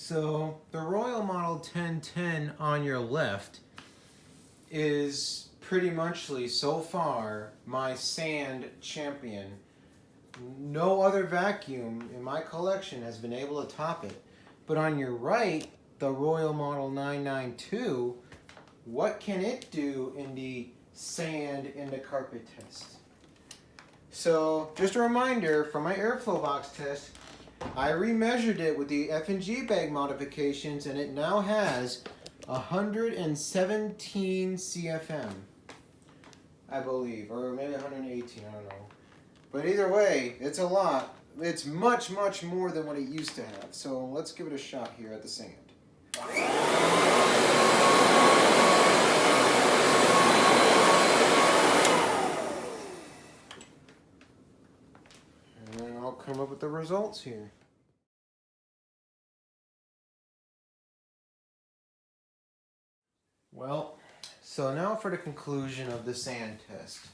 So the Royal Model 1010 on your left is pretty muchly so far my sand champion. No other vacuum in my collection has been able to top it. But on your right, the Royal Model 992, what can it do in the sand in the carpet test? So just a reminder, for my airflow box test, I remeasured it with the F&G bag modifications, and it now has 117 CFM, I believe, or maybe 118, I don't know. But either way, it's a lot. It's much, much more than what it used to have. So let's give it a shot here at the sand. And then I'll come up with the results here. Well, so now for the conclusion of the sand test.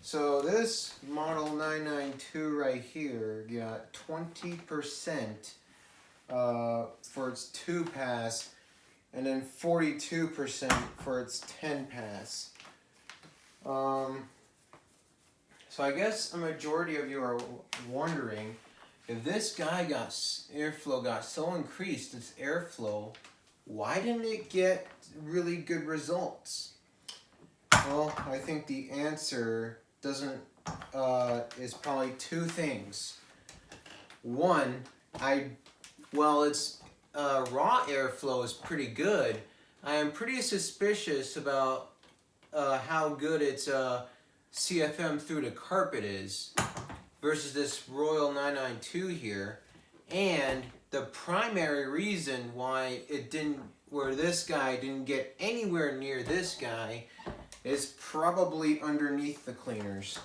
So this model 992 right here got 20% for its 2 pass, and then 42% for its 10 pass. So I guess a majority of you are wondering, if this guy airflow got so increased, its airflow, why didn't it get really good results? Well, I think the answer is probably 2 things. One, while its raw airflow is pretty good, I am pretty suspicious about how good its CFM through the carpet is versus this Royal 992 here. And the primary reason why this guy didn't get anywhere near this guy is probably underneath the cleaners.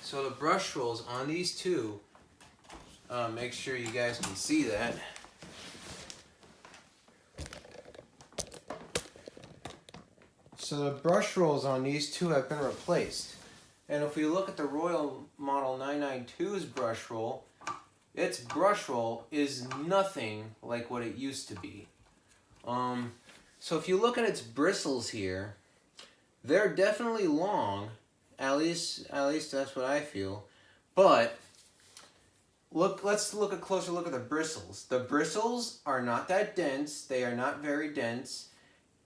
So the brush rolls on these two, make sure you guys can see that. So the brush rolls on these two have been replaced. And if we look at the Royal Model 992's brush roll, its brush roll is nothing like what it used to be. So if you look at its bristles here, they're definitely long, at least that's what I feel. But let's look a closer look at the bristles. The bristles are not that dense, they are not very dense,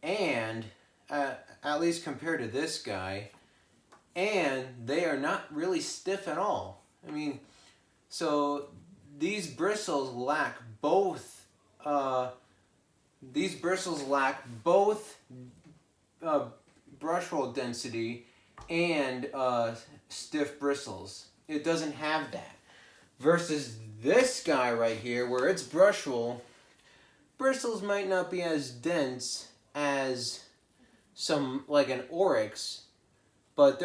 and at least compared to this guy, and they are not really stiff at all. I mean, so these bristles lack both brush roll density and stiff bristles. It doesn't have that. Versus this guy right here, where its brush roll bristles might not be as dense as some like an Oryx, but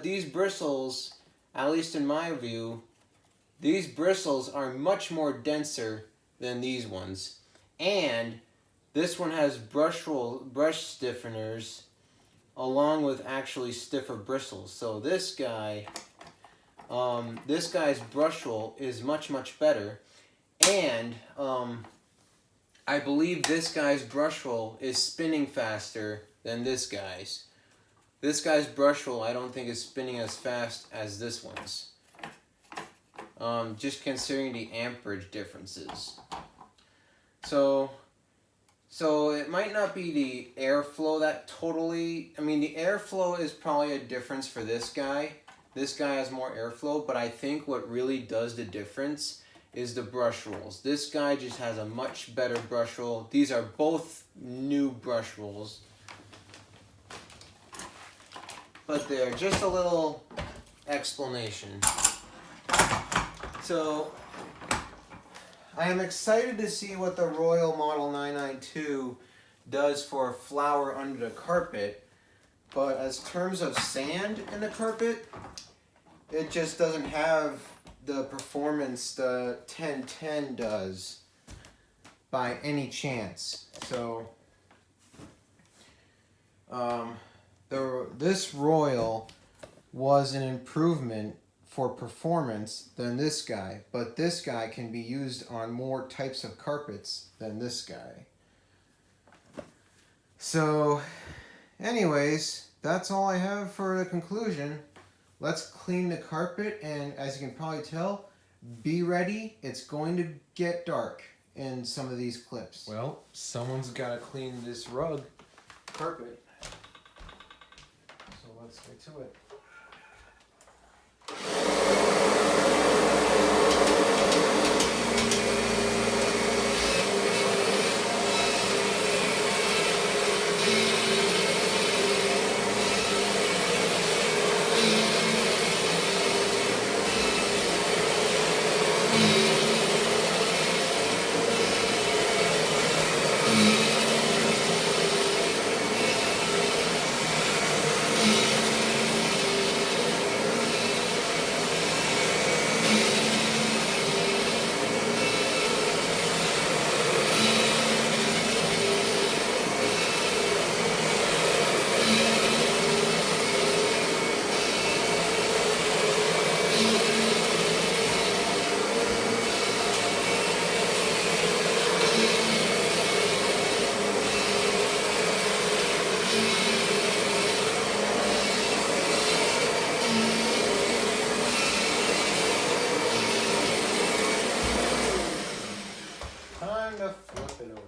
these bristles, at least in my view, these bristles are much more denser than these ones. And this one has brush stiffeners along with actually stiffer bristles. So this guy's brush roll is much, much better. And I believe this guy's brush roll is spinning faster than this guy's. This guy's brush roll I don't think is spinning as fast as this one's. Just considering the amperage differences. So it might not be the airflow that totally... I mean, the airflow is probably a difference for this guy. This guy has more airflow, but I think what really does the difference is the brush rolls. This guy just has a much better brush roll. These are both new brush rolls. But they're just a little explanation. So I am excited to see what the Royal Model 992 does for flour under the carpet, but as terms of sand in the carpet, it just doesn't have the performance the 1010 does by any chance. So this Royal was an improvement for performance than this guy, but this guy can be used on more types of carpets than this guy. So, anyways, that's all I have for the conclusion. Let's clean the carpet, and as you can probably tell, be ready. It's going to get dark in some of these clips. Well, someone's got to clean this rug carpet. So let's get to it. Time to flip it over.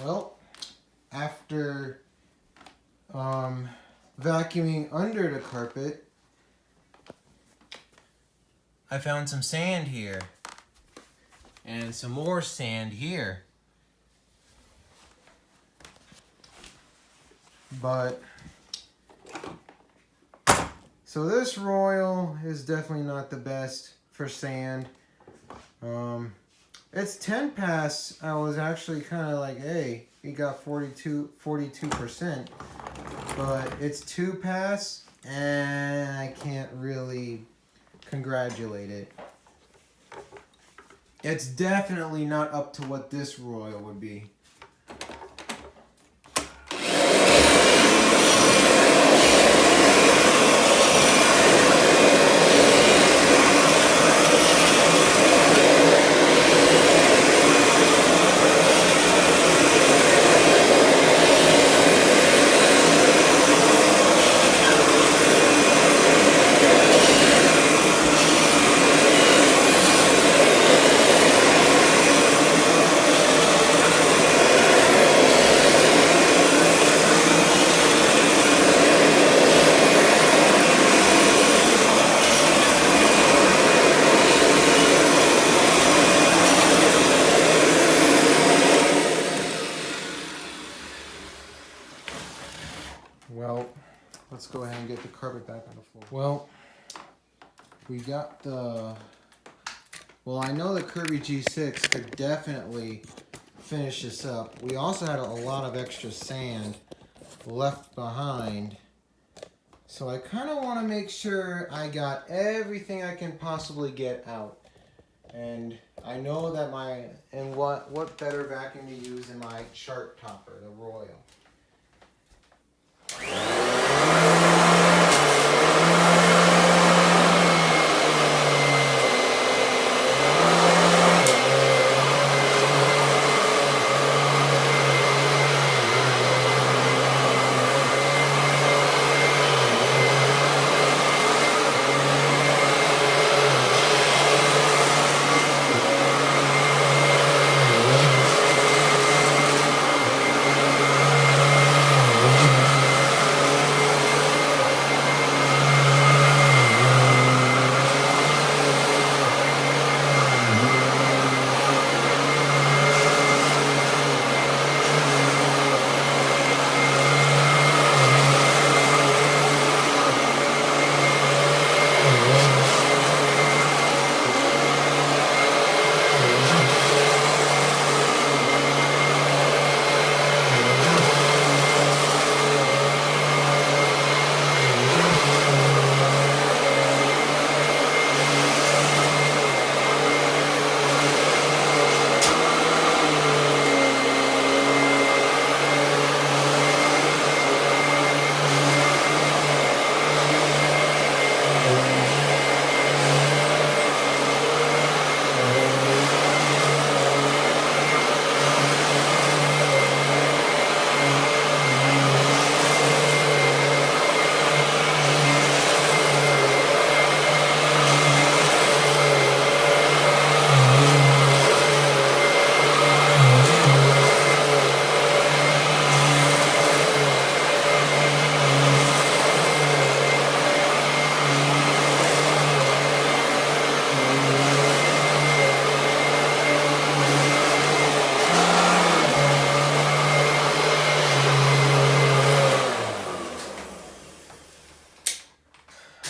Well, after vacuuming under the carpet, I found some sand here and some more sand here. But so this Royal is definitely not the best for sand. It's 10 pass. I was actually kind of like, hey, you got 42%, but it's 2 pass, and I can't really congratulate it. It's definitely not up to what this Royal would be. Well, let's go ahead and get the carpet back on the floor. Well, we got the... Well, I know the Kirby G6 could definitely finish this up. We also had a lot of extra sand left behind. So I kind of want to make sure I got everything I can possibly get out. And I know that what better vacuum to use than my chart topper, the Royal.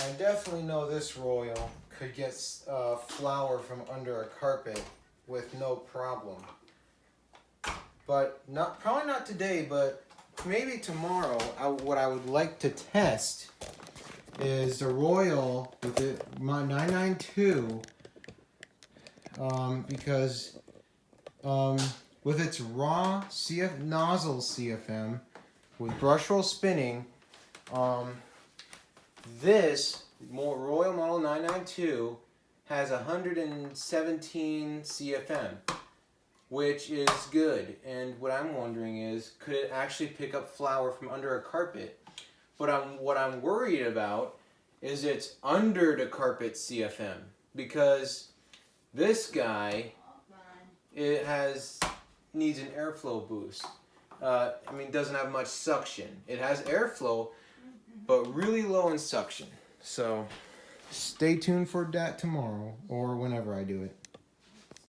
I definitely know this Royal could get flour from under a carpet with no problem. But probably not today, but maybe tomorrow. What I would like to test is the Royal with my 992, because with its raw nozzle CFM with brush roll spinning, this Royal Model 992 has 117 CFM, which is good. And what I'm wondering is, could it actually pick up flour from under a carpet? But what I'm worried about is it's under the carpet CFM, because this guy needs an airflow boost. Doesn't have much suction. It has airflow, but really low in suction. So stay tuned for that tomorrow or whenever I do it.